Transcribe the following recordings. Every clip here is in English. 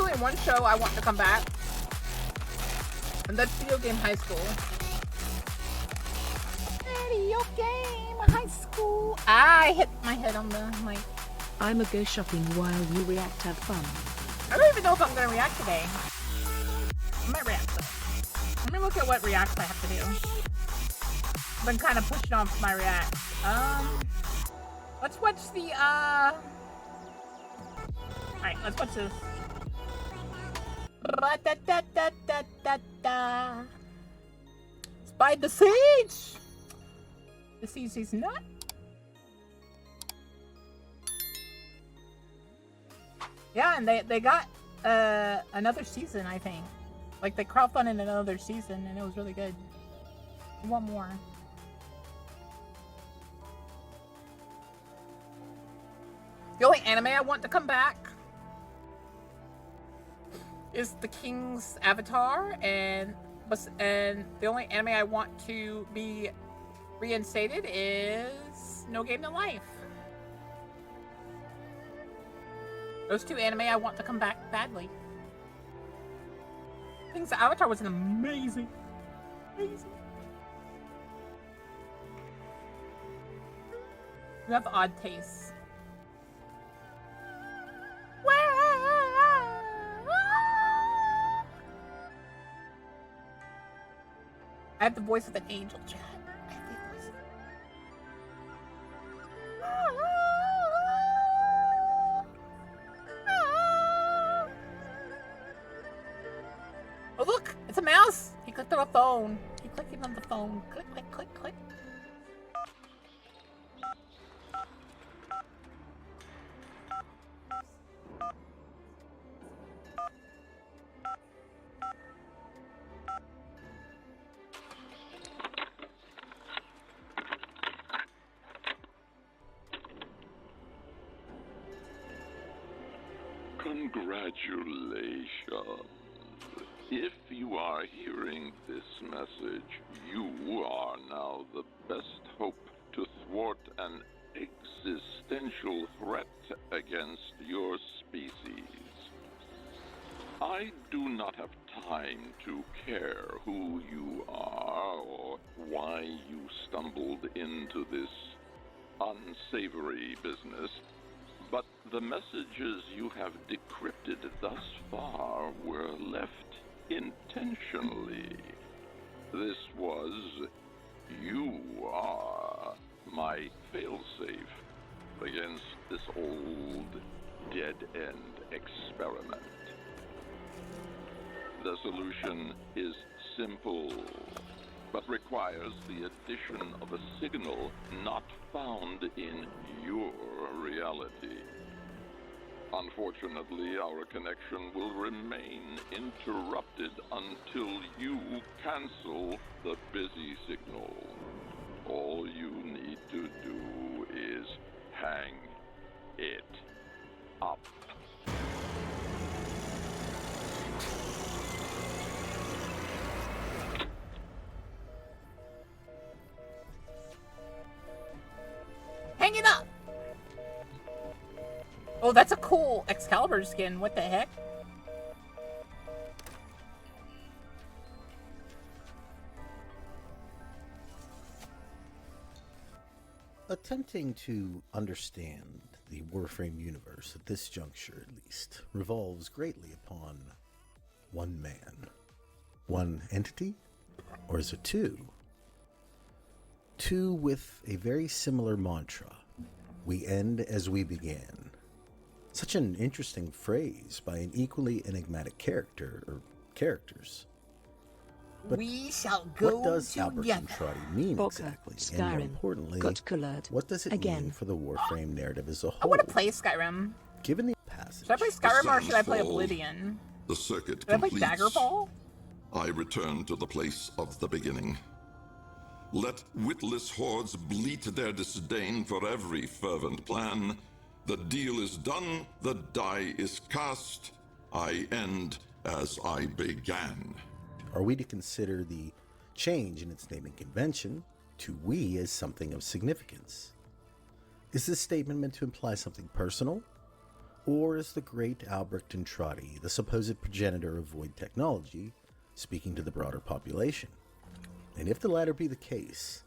only one show I want to come back, and that's Video Game High School. Video Game High School. I hit my head on the mic. I'ma go shopping while you react. Have fun. I don't even know if I'm gonna react today. I might react though. Let me look at what reacts I have to do. I've been kind of pushing off my reacts. Let's watch the Alright, let's watch this. It's by TheDsIEGE. TheDsIEGE is not. Yeah, and they got another season, I think. Like they crowdfunded another season, and it was really good. I want more. The only anime I want to come back is The King's Avatar, and the only anime I want to be reinstated is No Game No Life. Those two anime I want to come back badly. King's Avatar was an amazing. You have odd tastes. I have the voice of an angel, Chad. I have the voice. Oh look, it's a mouse. He clicked on a phone. He clicked on the phone. Click, click, click, click. Congratulations. If you are hearing this message, you are now the best hope to thwart an existential threat against your species. I do not have time to care who you are or why you stumbled into this unsavory business. But the messages you have decrypted thus far were left intentionally. This was, you are my failsafe against this old dead-end experiment. The solution is simple, but requires the addition of a signal not found in your reality. Unfortunately, our connection will remain interrupted until you cancel the busy signal. All you need to do is hang it up. Hang it up! Oh, that's a cool Excalibur skin. What the heck? Attempting to understand the Warframe universe at this juncture, at least, revolves greatly upon one man. One entity? Or is it two? Two with a very similar mantra. We end as we began. Such an interesting phrase by an equally enigmatic character, or characters. But we shall go what does together. Albert Entrati mean exactly? And more importantly, what does it mean for the Warframe narrative as a whole? I want to play Skyrim. Given the passage, Should I play Skyrim or should I play Oblivion? The circuit Should I play completes. Daggerfall? I return to the place of the beginning. Let witless hordes bleat their disdain for every fervent plan. The deal is done, the die is cast. I end as I began. Are we to consider the change in its naming convention to we as something of significance? Is this statement meant to imply something personal? Or is the great Albrecht Entrati, the supposed progenitor of void technology, speaking to the broader population? And if the latter be the case,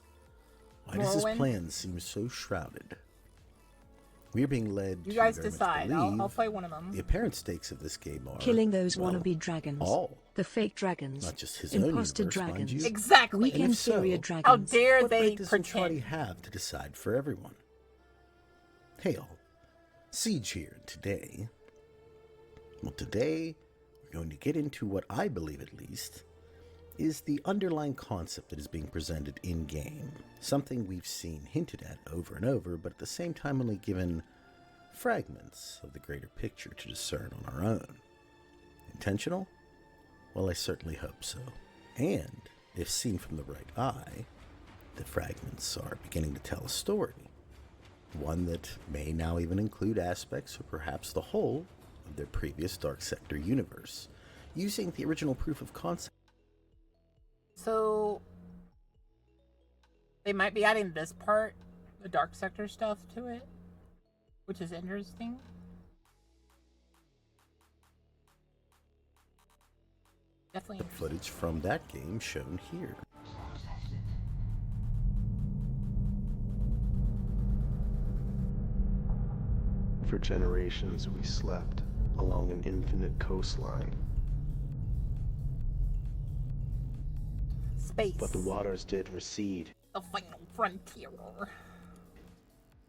why does this plan seem so shrouded? We are being led You to guys very much decide. believe I'll play one of them. the apparent stakes of this game are Killing those well, wannabe dragons. all. The fake dragons. Not just his own imposter universe, mind dragons. you. Exactly. Weekend And if so, period How dragons. dare What they right does pretend? Entrati have to decide for everyone? Hey all, Siege here, and today we're going to get into what I believe at least is the underlying concept that is being presented in-game. Something we've seen hinted at over and over, but at the same time only given fragments of the greater picture to discern on our own. Intentional? Well, I certainly hope so. And, if seen from the right eye, the fragments are beginning to tell a story. One that may now even include aspects or perhaps the whole of their previous Dark Sector universe, using the original proof of concept. So they might be adding this part, the Dark Sector stuff, to it, which is interesting. Definitely. Footage from that game shown here. For generations we slept along an infinite coastline, Space. but the waters did recede, The final frontier.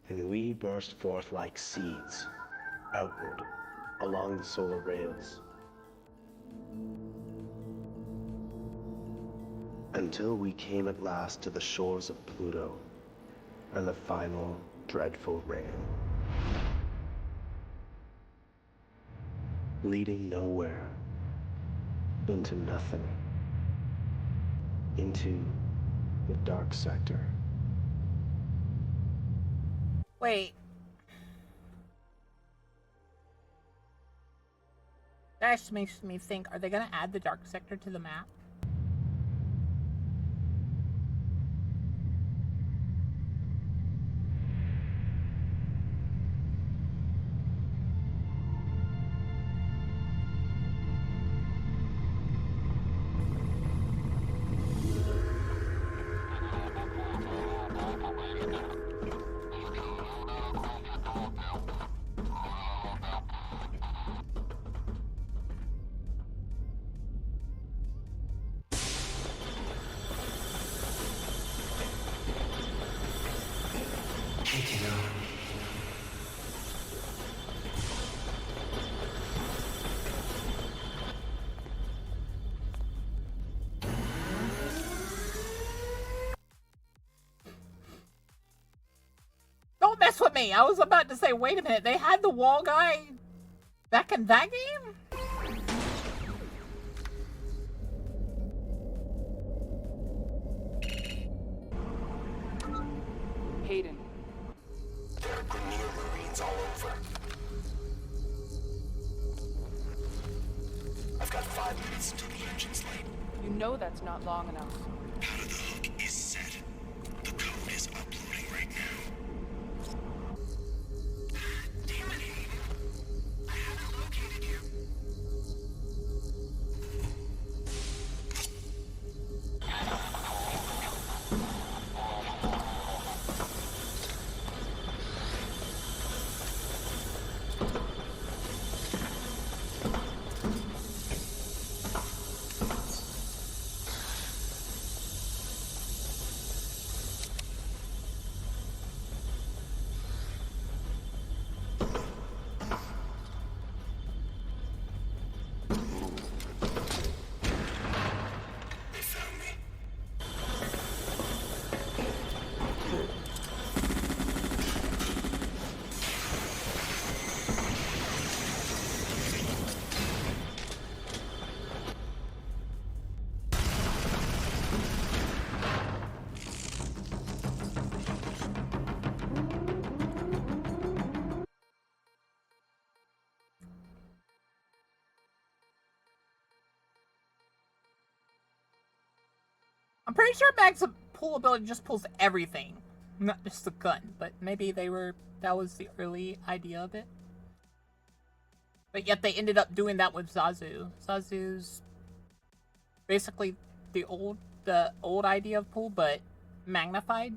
and we burst forth like seeds, outward, along the solar rails. Until we came at last to the shores of Pluto, and the final dreadful rain. Leading nowhere, into nothing, into the Dark Sector. Wait. That actually makes me think, are they going to add the Dark Sector to the map? Don't mess with me. I was about to say, wait a minute. They had the wall guy back in that game? Hayden. There are Grenier Marines all over. I've got 5 minutes until the engine's late. You know that's not long enough. Powder the hook is set. The code is uploading right now. Damn it, Hayden. I haven't located you. They found me. I'm pretty sure Mag's pull ability just pulls everything. Not just the gun, but maybe that was the early idea of it. But yet they ended up doing that with Zazu. Zazu's basically the old idea of pool, but magnified.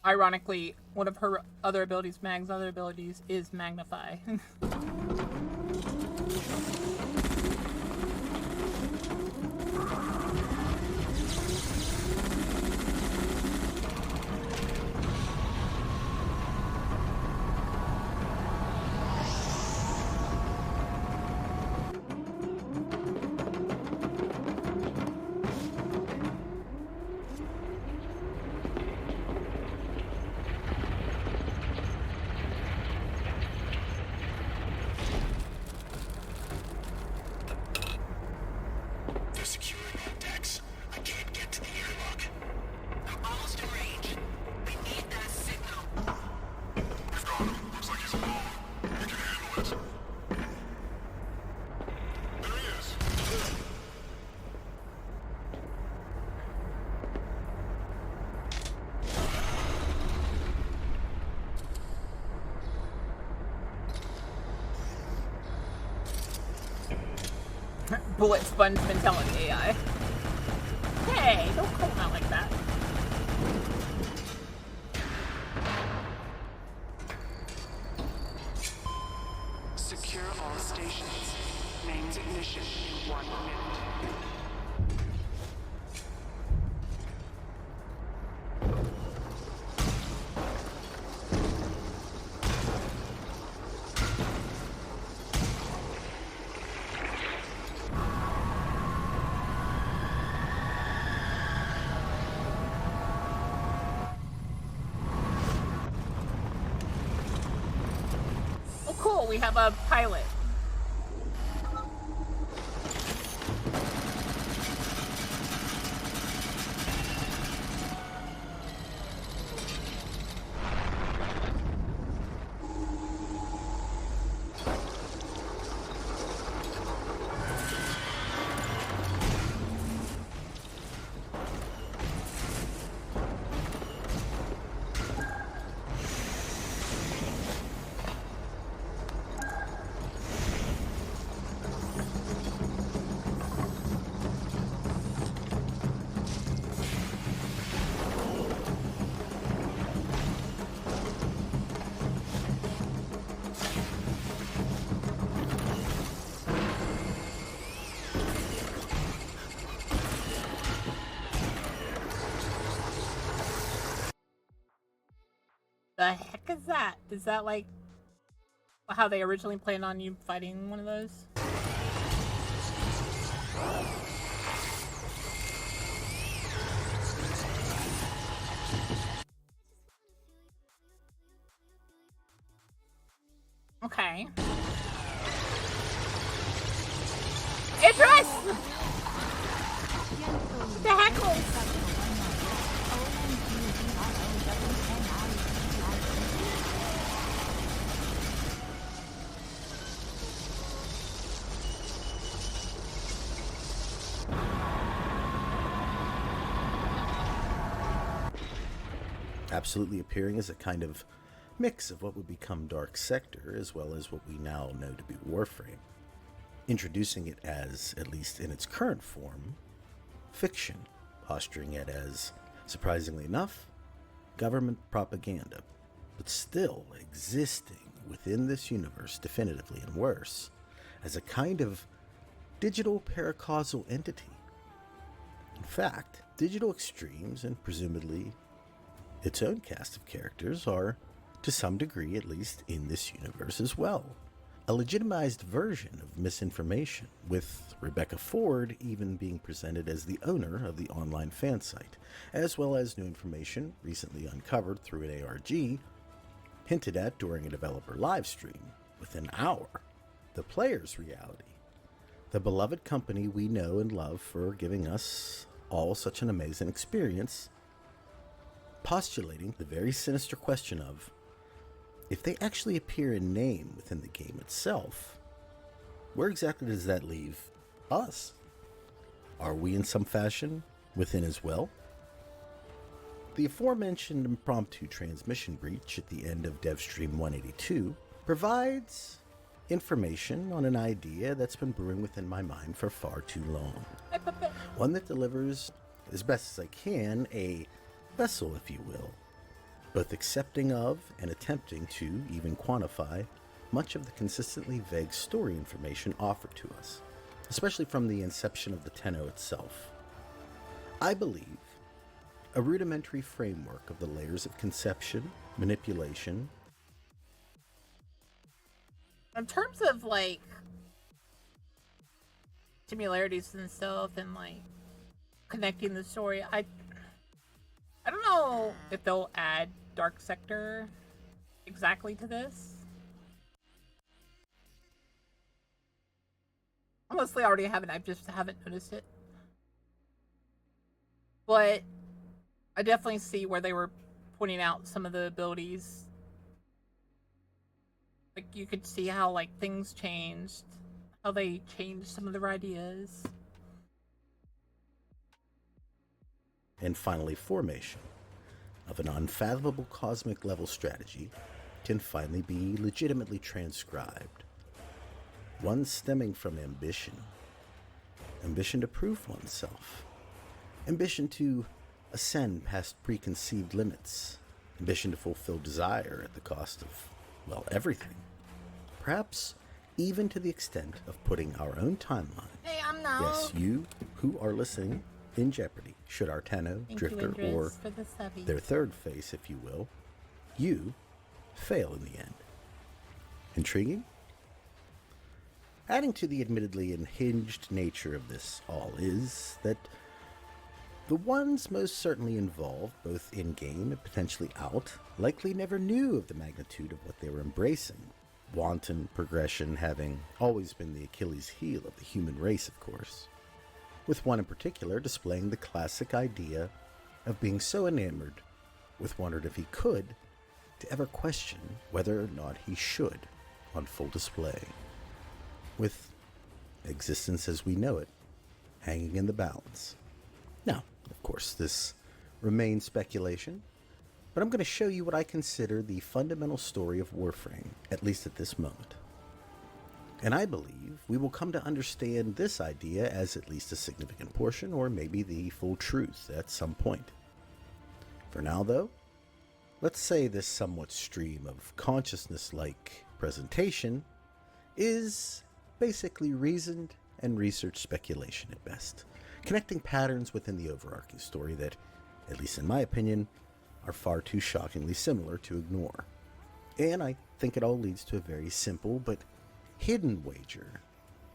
Ironically, one of her other abilities, Mag's other abilities, is magnify. They're securing all decks. I can't get to the airlock. I'm almost in range. We need that signal. We've got him. Looks like he's alone. We can handle it. There he is. Bullet Sponge mentality AI. Hey, don't call him out like that. Secure all stations. Mains ignition in 1 minute. Oh, cool. We have a pilot. The heck is that? Is that like how they originally planned on you fighting one of those? Okay. Idris! The heckles! Absolutely appearing as a kind of mix of what would become Dark Sector as well as what we now know to be Warframe, introducing it as, at least in its current form, fiction, posturing it as, surprisingly enough, government propaganda, but still existing within this universe definitively and worse, as a kind of digital paracausal entity. In fact, digital extremes and presumably its own cast of characters are, to some degree at least, in this universe as well. A legitimized version of misinformation, with Rebecca Ford even being presented as the owner of the online fan site, as well as new information recently uncovered through an ARG, hinted at during a developer livestream, within an hour, the player's reality. The beloved company we know and love for giving us all such an amazing experience, postulating the very sinister question of, if they actually appear in name within the game itself, where exactly does that leave us? Are we in some fashion within as well? The aforementioned impromptu transmission breach at the end of DevStream 182 provides information on an idea that's been brewing within my mind for far too long. One that delivers, as best as I can, a vessel, if you will, both accepting of and attempting to even quantify much of the consistently vague story information offered to us, especially from the inception of the Tenno itself. I believe a rudimentary framework of the layers of conception, manipulation. In terms of, like, similarities and stuff and, like, connecting the story, I don't know if they'll add Dark Sector exactly to this. Honestly, I already have it. I just haven't noticed it. But I definitely see where they were pointing out some of the abilities. Like, you could see how, like, things changed. How they changed some of their ideas. And finally, formation of an unfathomable cosmic level strategy can finally be legitimately transcribed. One stemming from ambition. Ambition to prove oneself. Ambition to ascend past preconceived limits. Ambition to fulfill desire at the cost of, well, everything. Perhaps even to the extent of putting our own timeline. Hey, I'm now. Yes, you who are listening in jeopardy, should our Tenno, Drifter, or their third face, if you will, you fail in the end. Intriguing? Adding to the admittedly unhinged nature of this all is that the ones most certainly involved, both in-game and potentially out, likely never knew of the magnitude of what they were embracing. Wanton progression having always been the Achilles heel of the human race, of course. With one in particular displaying the classic idea of being so enamored with wondered if he could, to ever question whether or not he should on full display. With existence as we know it hanging in the balance. Now, of course, this remains speculation, but I'm going to show you what I consider the fundamental story of Warframe, at least at this moment. And I believe we will come to understand this idea as at least a significant portion, or maybe the full truth at some point. For now, though, let's say this somewhat stream of consciousness-like presentation is basically reasoned and research speculation at best, connecting patterns within the overarching story that, at least in my opinion, are far too shockingly similar to ignore. And I think it all leads to a very simple but hidden wager,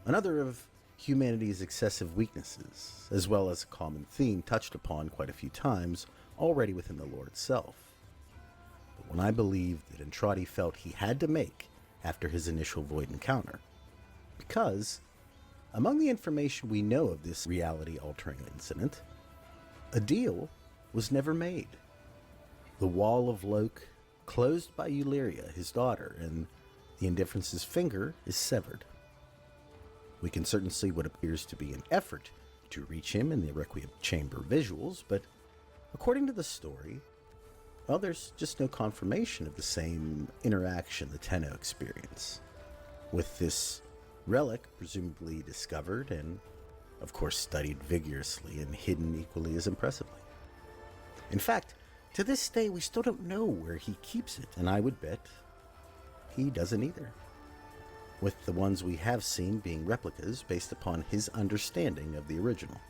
another of humanity's excessive weaknesses, as well as a common theme touched upon quite a few times already within the lore itself. But one I believe that Entrati felt he had to make after his initial Void encounter, because among the information we know of this reality-altering incident, a deal was never made. The Wall of Loke, closed by Euleria, his daughter, and the Indifference's finger is severed. We can certainly see what appears to be an effort to reach him in the Requiem Chamber visuals, but according to the story, well, there's just no confirmation of the same interaction the Tenno experience, with this relic presumably discovered and, of course, studied vigorously and hidden equally as impressively. In fact, to this day, we still don't know where he keeps it, and I would bet he doesn't either, with the ones we have seen being replicas based upon his understanding of the original.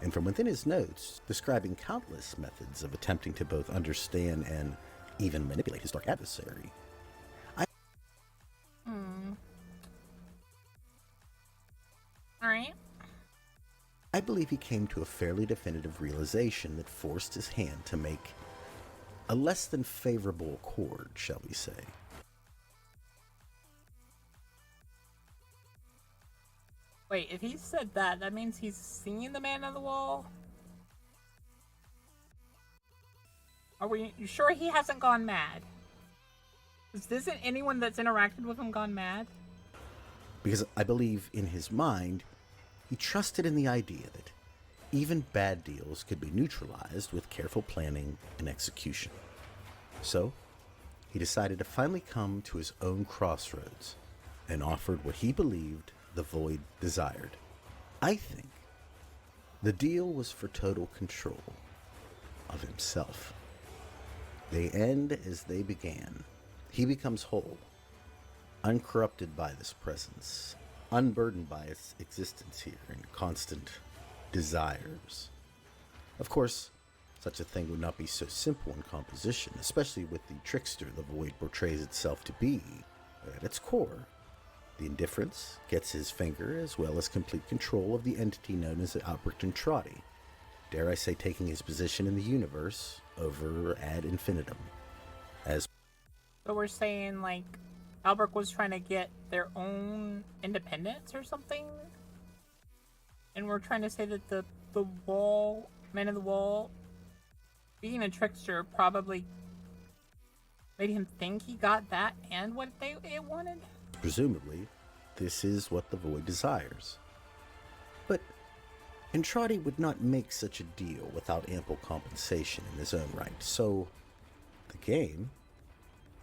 And from within his notes, describing countless methods of attempting to both understand and even manipulate his dark adversary, Alright. I believe he came to a fairly definitive realization that forced his hand to make a less than favorable accord, shall we say. Wait, if he said that, that means he's seeing the man on the wall? Are we you sure he hasn't gone mad? Isn't anyone that's interacted with him gone mad? Because I believe in his mind, He trusted in the idea that even bad deals could be neutralized with careful planning and execution. So, he decided to finally come to his own crossroads and offered what he believed the Void desired. I think the deal was for total control of himself. They end as they began. He becomes whole, uncorrupted by this presence, unburdened by its existence here and constant desires. Of course, such a thing would not be so simple in composition, especially with the trickster the Void portrays itself to be. At its core, the indifference gets his finger as well as complete control of the entity known as Albrecht Entrati, dare I say taking his position in the universe over ad infinitum. So we're saying, like, Albrecht was trying to get their own independence or something? And we're trying to say that the wall, man of the wall, being a trickster probably made him think he got that and what it wanted? Presumably, this is what the Void desires. But Entrati would not make such a deal without ample compensation in his own right, so the game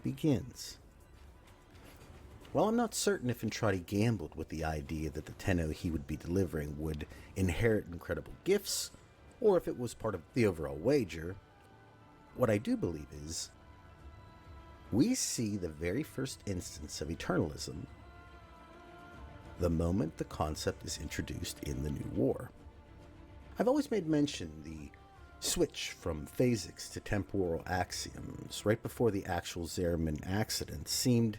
begins. While I'm not certain if Entrati gambled with the idea that the Tenno he would be delivering would inherit incredible gifts, or if it was part of the overall wager, what I do believe is we see the very first instance of eternalism the moment the concept is introduced in the new war. I've always made mention the switch from phasics to temporal axioms right before the actual Zariman accident seemed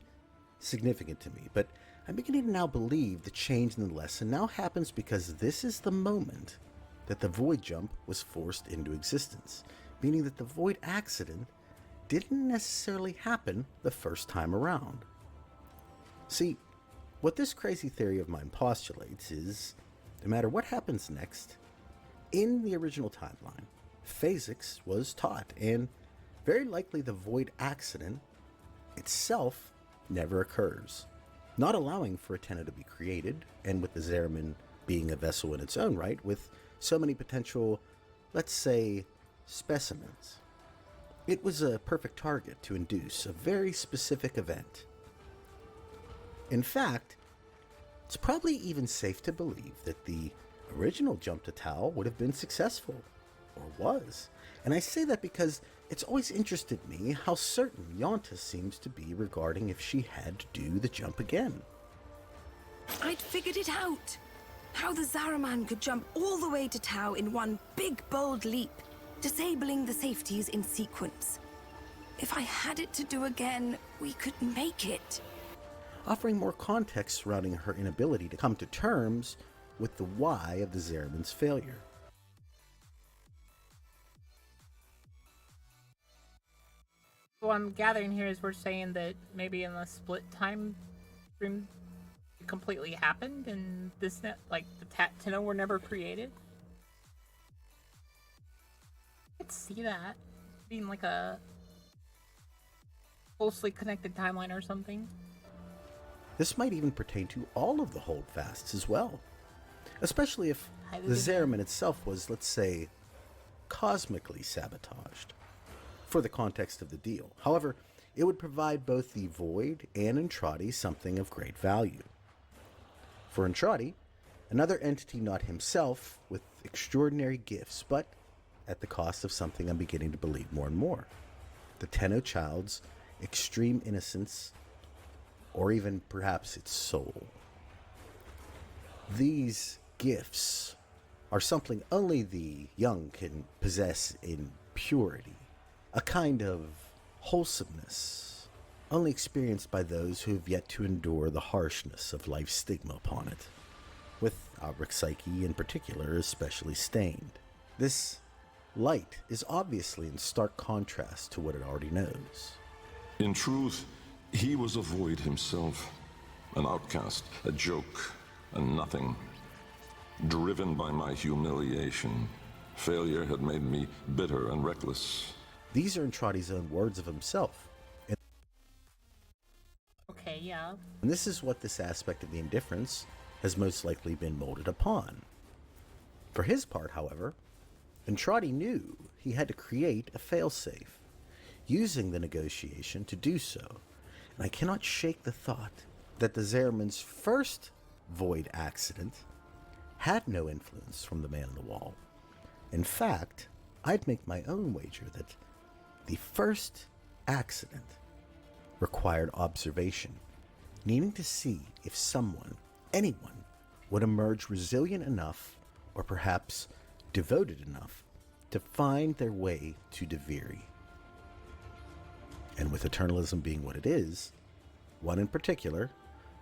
significant to me, but I'm beginning to now believe the change in the lesson now happens because this is the moment that the Void jump was forced into existence, meaning that the Void accident didn't necessarily happen the first time around. See, what this crazy theory of mine postulates is, no matter what happens next, in the original timeline, phasics was taught, and very likely the Void accident itself never occurs, not allowing for a Tenno to be created, and with the Zariman being a vessel in its own right, with so many potential, let's say, specimens. It was a perfect target to induce a very specific event. In fact, it's probably even safe to believe that the original jump to Tau would have been successful, or was. And I say that because it's always interested me how certain Yonta seems to be regarding if she had to do the jump again. I'd figured it out. How the Zariman could jump all the way to Tau in one big, bold leap, disabling the safeties in sequence. If I had it to do again, we could make it. Offering more context surrounding her inability to come to terms with the why of the Zariman's failure. What I'm gathering here is we're saying that maybe in the split time stream it completely happened and this, like, the Tenno were never created. I could see that being like a closely connected timeline or something. This might even pertain to all of the holdfasts as well, especially if the Zariman itself was, let's say, cosmically sabotaged for the context of the deal. However, it would provide both the Void and Entrati something of great value. For Entrati, another entity not himself with extraordinary gifts, but at the cost of something I'm beginning to believe more and more. The Tenno child's extreme innocence, or even perhaps its soul. These gifts are something only the young can possess in purity, a kind of wholesomeness only experienced by those who have yet to endure the harshness of life's stigma upon it, with Albrecht's psyche in particular especially stained. This light is obviously in stark contrast to what it already knows. In truth, he was a Void himself, an outcast, a joke, a nothing. Driven by my humiliation, failure had made me bitter and reckless. These are Entrati's own words of himself. Okay, yeah. And this is what this aspect of the indifference has most likely been molded upon. For his part, however, Entrati knew he had to create a failsafe, using the negotiation to do so, and I cannot shake the thought that the Zariman's first void accident had no influence from the man in the wall. In fact, I'd make my own wager that the first accident required observation, needing to see if someone, anyone, would emerge resilient enough, or perhaps devoted enough, to find their way to DeViri. And with eternalism being what it is, one in particular,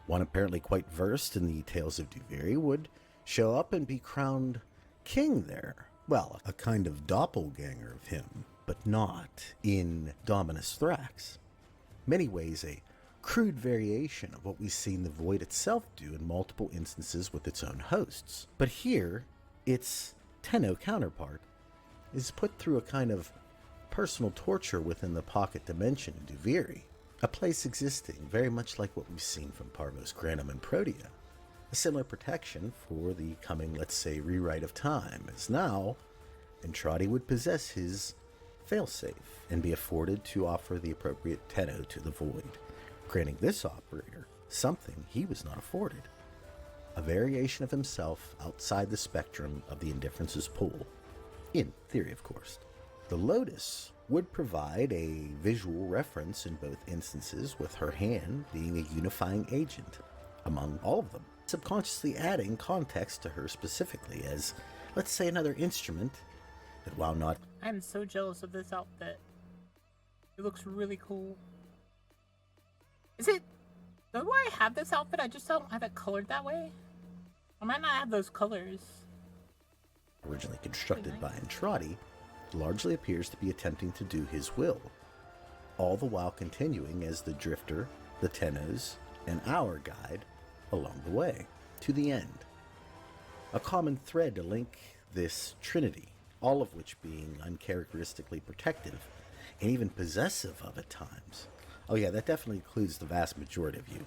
one apparently quite versed in the tales of DeViri, would show up and be crowned king there. Well, a kind of doppelganger of him, but not in Dominus Thrax. Many ways a crude variation of what we've seen the Void itself do in multiple instances with its own hosts. But here, its Tenno counterpart is put through a kind of personal torture within the pocket dimension in DeViri, a place existing very much like what we've seen from Parvos Granum and Protea. A similar protection for the coming, let's say, rewrite of time, as now Entrati would possess his failsafe and be afforded to offer the appropriate Tenno to the Void, granting this operator something he was not afforded: a variation of himself outside the spectrum of the Indifference's pool. In theory, of course. The Lotus would provide a visual reference in both instances, with her hand being a unifying agent among all of them, subconsciously adding context to her specifically as, let's say, another instrument that, while not... I'm so jealous of this outfit. It looks really cool. Is it... Do I have this outfit? I just don't have it colored that way? I might not have those colors. Originally constructed by Entrati, largely appears to be attempting to do his will, all the while continuing as the Drifter, the Tennos, and our guide along the way, to the end. A common thread to link this trinity, all of which being uncharacteristically protective and even possessive of at times. Oh yeah, that definitely includes the vast majority of you.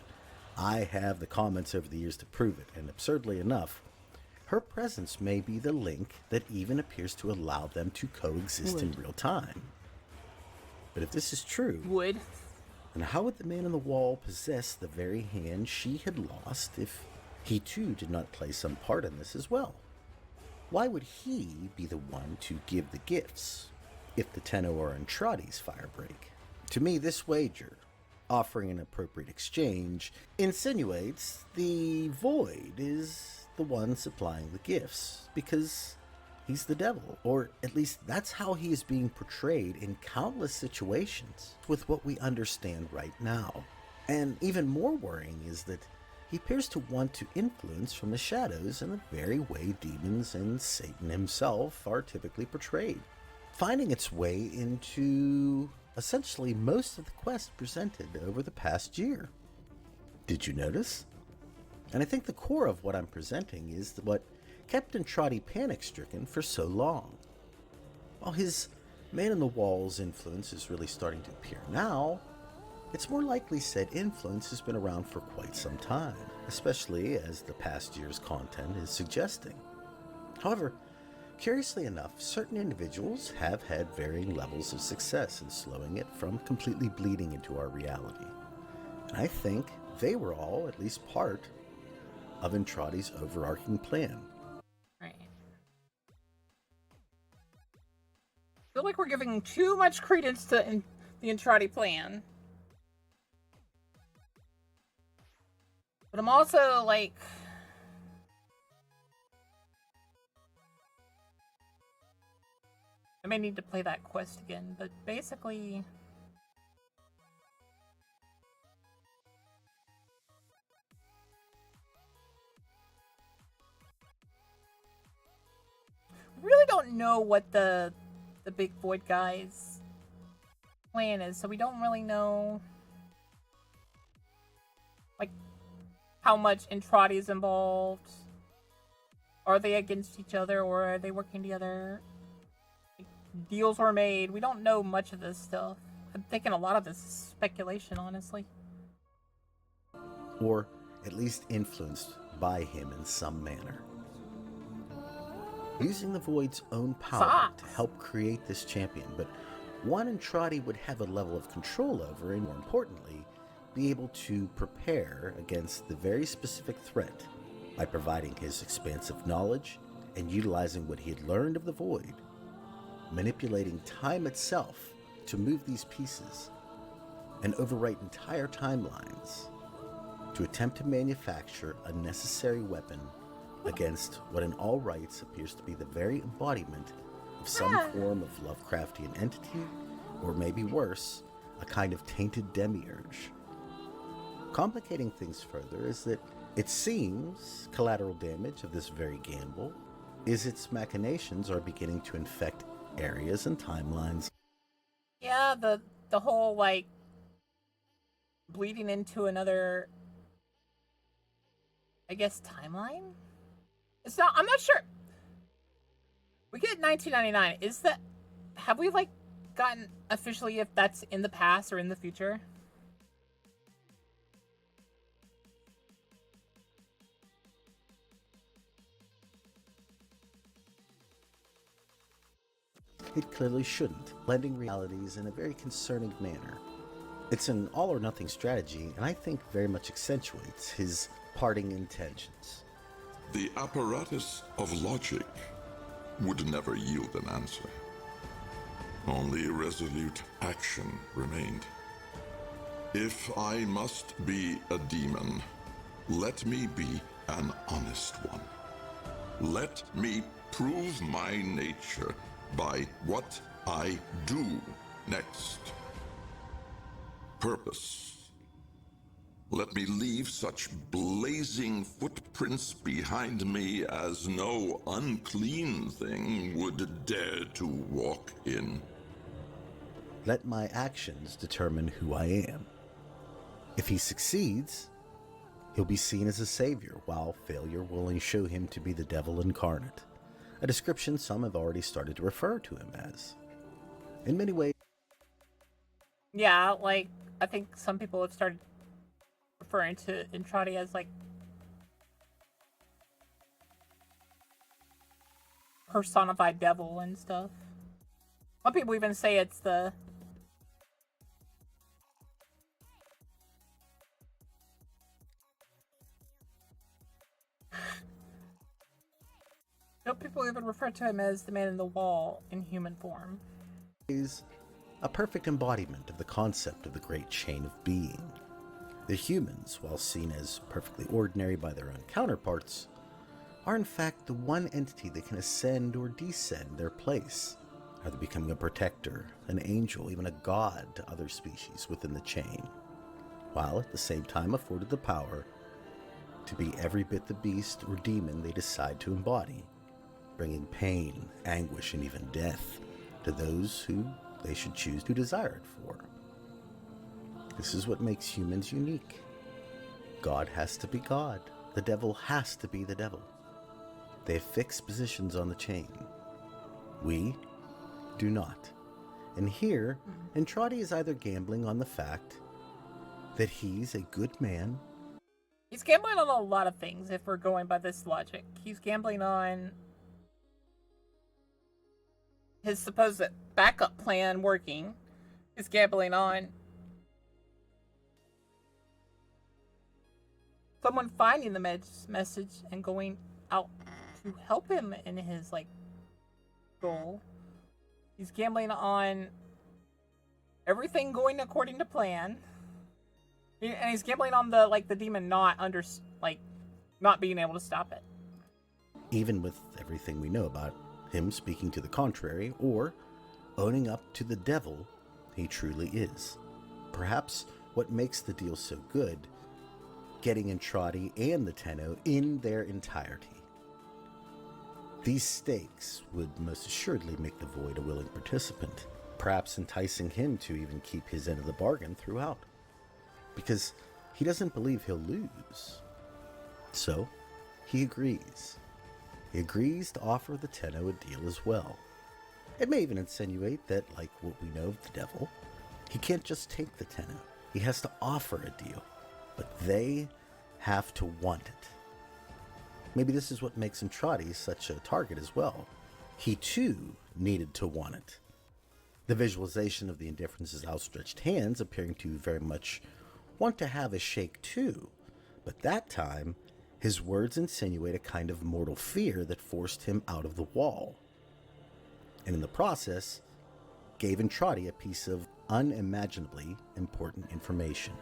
I have the comments over the years to prove it, and absurdly enough, her presence may be the link that even appears to allow them to coexist in real time. But if this is true, then how would the man in the wall possess the very hand she had lost if he too did not play some part in this as well? Why would he be the one to give the gifts if the Tenno or Entrati's fire break? To me, this wager, offering an appropriate exchange, insinuates the Void is the one supplying the gifts, because he's the devil, or at least that's how he is being portrayed in countless situations with what we understand right now. And even more worrying is that he appears to want to influence from the shadows in the very way demons and Satan himself are typically portrayed, finding its way into essentially most of the quests presented over the past year. Did you notice? And I think the core of what I'm presenting is what kept Entrati panic-stricken for so long. While his man-in-the-wall's influence is really starting to appear now, it's more likely said influence has been around for quite some time, especially as the past year's content is suggesting. However, curiously enough, certain individuals have had varying levels of success in slowing it from completely bleeding into our reality. And I think they were all at least part of Entrati's overarching plan. Right. I feel like we're giving too much credence to the Entrati plan. But I'm also like... I may need to play that quest again, but basically... really don't know what the big Void guy's plan is, so we don't really know like how much Entrati is involved. Are they against each other, or are they working together? Like, deals were made. We don't know much of this stuff. I'm thinking a lot of this is speculation, honestly. Or at least influenced by him in some manner. Using the Void's own power to help create this champion, but one Entrati would have a level of control over, and more importantly, be able to prepare against the very specific threat by providing his expansive knowledge and utilizing what he had learned of the Void, manipulating time itself to move these pieces and overwrite entire timelines to attempt to manufacture a necessary weapon against what in all rights appears to be the very embodiment of some form of Lovecraftian entity, or maybe worse, a kind of tainted demiurge. Complicating things further is that it seems collateral damage of this very gamble is its machinations are beginning to infect areas and timelines. Yeah, the whole, like, bleeding into another, I guess, timeline? It's not, I'm not sure. We get 1999. Is that, have we, like, gotten officially if that's in the past or in the future? It clearly shouldn't, blending realities in a very concerning manner. It's an all-or-nothing strategy, and I think very much accentuates his parting intentions. The apparatus of logic would never yield an answer. Only resolute action remained. If I must be a demon, let me be an honest one. Let me prove my nature by what I do next. Purpose. Let me leave such blazing footprints behind me as no unclean thing would dare to walk in. Let my actions determine who I am. If he succeeds, he'll be seen as a savior, while failure will only show him to be the devil incarnate, a description some have already started to refer to him as. In many ways... Yeah, like, I think some people have started referring to Entrati as, like, personified devil and stuff. Some people even say it's the... Some people even refer to him as the man in the wall in human form. Is a perfect embodiment of the concept of the great chain of being. The humans, while seen as perfectly ordinary by their own counterparts, are in fact the one entity that can ascend or descend their place, either becoming a protector, an angel, even a god to other species within the chain, while at the same time afforded the power to be every bit the beast or demon they decide to embody, bringing pain, anguish, and even death to those who they should choose to desire it for. This is what makes humans unique. God has to be God. The devil has to be the devil. They have fixed positions on the chain. We do not. And here, Entrati is either gambling on the fact that he's a good man. He's gambling on a lot of things if we're going by this logic. He's gambling on his supposed backup plan working. He's gambling on someone finding the message and going out to help him in his, like, goal. He's gambling on everything going according to plan. And he's gambling on the, like, the demon not being able to stop it. Even with everything we know about him speaking to the contrary, or owning up to the devil he truly is. Perhaps what makes the deal so good, getting Entrati and the Tenno in their entirety. These stakes would most assuredly make the Void a willing participant, perhaps enticing him to even keep his end of the bargain throughout, because he doesn't believe he'll lose. So, he agrees. He agrees to offer the Tenno a deal as well. It may even insinuate that, like what we know of the devil, he can't just take the Tenno. He has to offer a deal, but they have to want it. Maybe this is what makes Entrati such a target as well. He too needed to want it. The visualization of the indifference's outstretched hands appearing to very much want to have a shake too, but that time his words insinuate a kind of mortal fear that forced him out of the wall, and in the process gave Entrati a piece of unimaginably important information.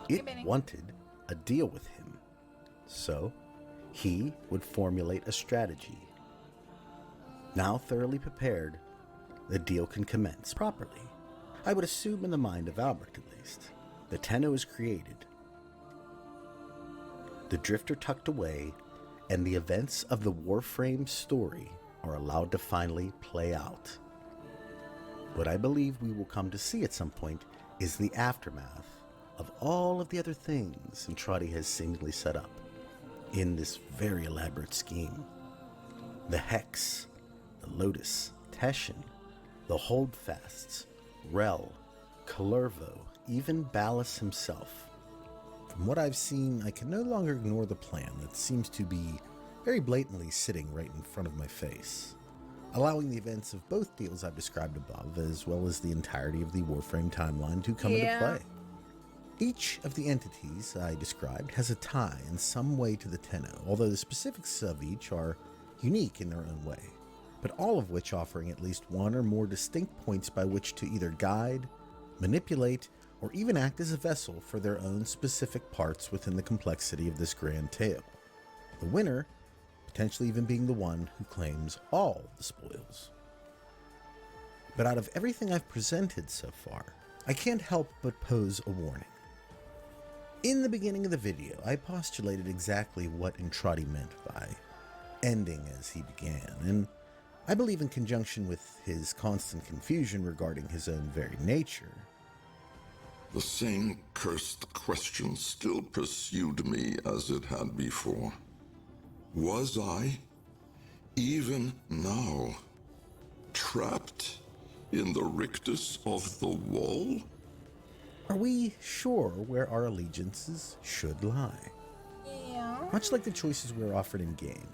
It wanted a deal with him, so he would formulate a strategy. Now thoroughly prepared, the deal can commence properly. I would assume in the mind of Albrecht at least. The Tenno is created, the Drifter tucked away, and the events of the Warframe story are allowed to finally play out. What I believe we will come to see at some point is the aftermath of all of the other things Entrati has seemingly set up in this very elaborate scheme. The Hex, the Lotus, Teshin, the Holdfasts, Rel, Kalervo, even Ballas himself. From what I've seen, I can no longer ignore the plan that seems to be very blatantly sitting right in front of my face, allowing the events of both deals I've described above, as well as the entirety of the Warframe timeline, to come into play. Each of the entities I described has a tie in some way to the Tenno, although the specifics of each are unique in their own way, but all of which offering at least one or more distinct points by which to either guide, manipulate, or even act as a vessel for their own specific parts within the complexity of this grand tale. The winner potentially even being the one who claims all the spoils. But out of everything I've presented so far, I can't help but pose a warning. In the beginning of the video, I postulated exactly what Entrati meant by ending as he began, and I believe in conjunction with his constant confusion regarding his own very nature. The same cursed question still pursued me as it had before. Was I, even now, trapped in the rictus of the wall? Are we sure where our allegiances should lie? Yeah. Much like the choices we're offered in game,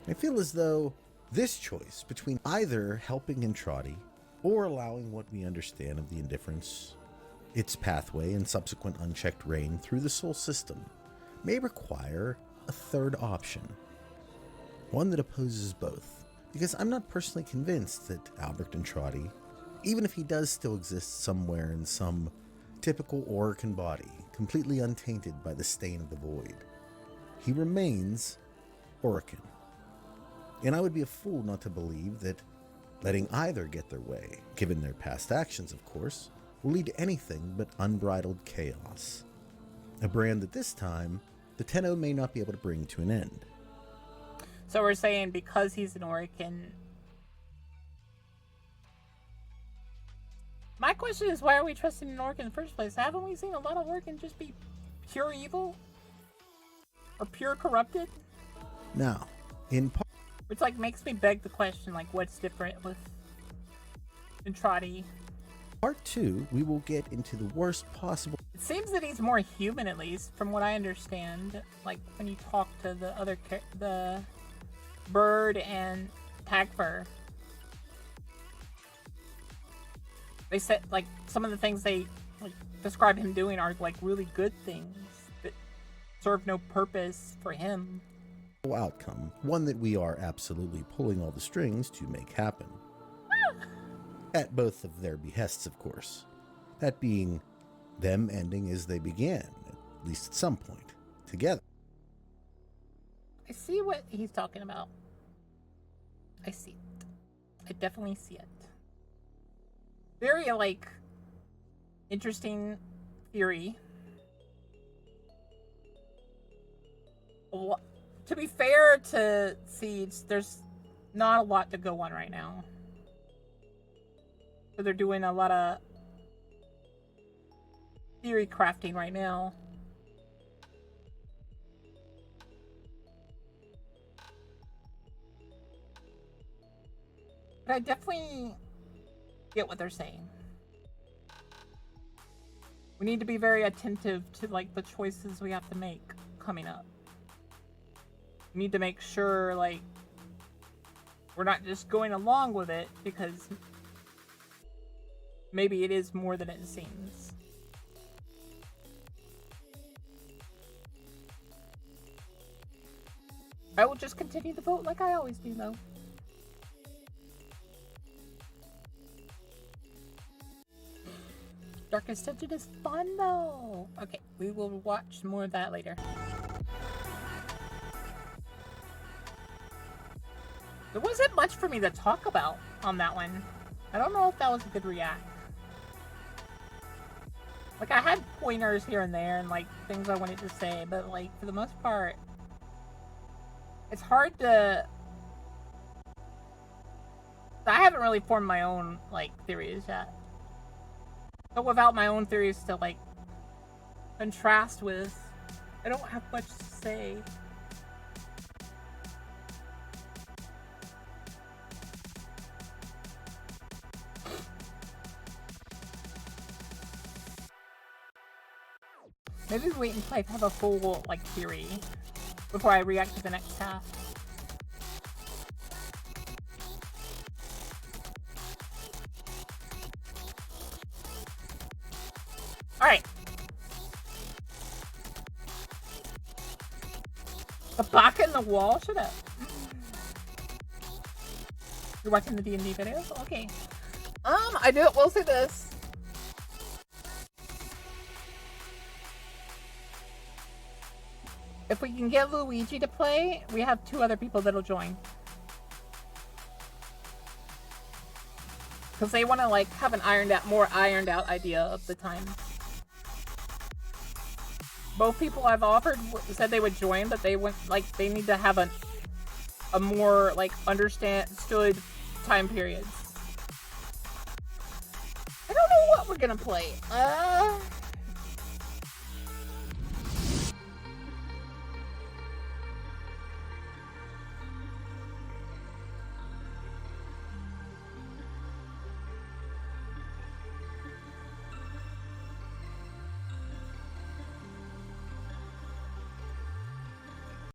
I feel as though this choice between either helping Entrati or allowing what we understand of the indifference, its pathway and subsequent unchecked reign through the soul system, may require a third option. One that opposes both, because I'm not personally convinced that Albrecht Entrati, even if he does still exist somewhere in some typical Orokin body, completely untainted by the stain of the void, he remains Orokin. And I would be a fool not to believe that letting either get their way, given their past actions of course, will lead to anything but unbridled chaos. A brand that this time, the Tenno may not be able to bring to an end. So we're saying because he's an Orokin. My question is, why are we trusting an Orokin in the first place? Haven't we seen a lot of Orokin just be pure evil? Or pure corrupted? Now, in part, Which like makes me beg the question, like what's different with Entrati? part 2, we will get into the worst possible. It seems that he's more human, at least from what I understand. Like when you talk to the Bird and Tagfer, they said like some of the things they like describe him doing are like really good things that serve no purpose for him. Outcome, one that we are absolutely pulling all the strings to make happen. At both of their behests, of course. That being them ending as they began, at least at some point, together. I see what he's talking about. I see it. I definitely see it. Very, like, interesting theory. To be fair to Siege, there's not a lot to go on right now. So they're doing a lot of theory crafting right now. But I definitely get what they're saying. We need to be very attentive to like the choices we have to make coming up. need to make sure, like, we're not just going along with it, because maybe it is more than it seems. I will just continue to vote like I always do, though. Darkest Dungeon is fun, though. Okay, we will watch more of that later. There wasn't much for me to talk about on that one. I don't know if that was a good react. Like, I had pointers here and there and, like, things I wanted to say, but, like, for the most part, it's hard to... I haven't really formed my own, like, theories yet. But without my own theories to, like, contrast with, I don't have much to say. Maybe wait until I have a full, like, theory before I react to the next half. Alright. The block in the wall? Shut up. You're watching the D&D videos? Okay. We'll say this. If we can get Luigi to play, we have 2 other people that'll join. Because they want to, like, have an more ironed out idea of the time. Both people I've offered said they would join, but they they need to have a more, like, understood time periods. I don't know what we're gonna play.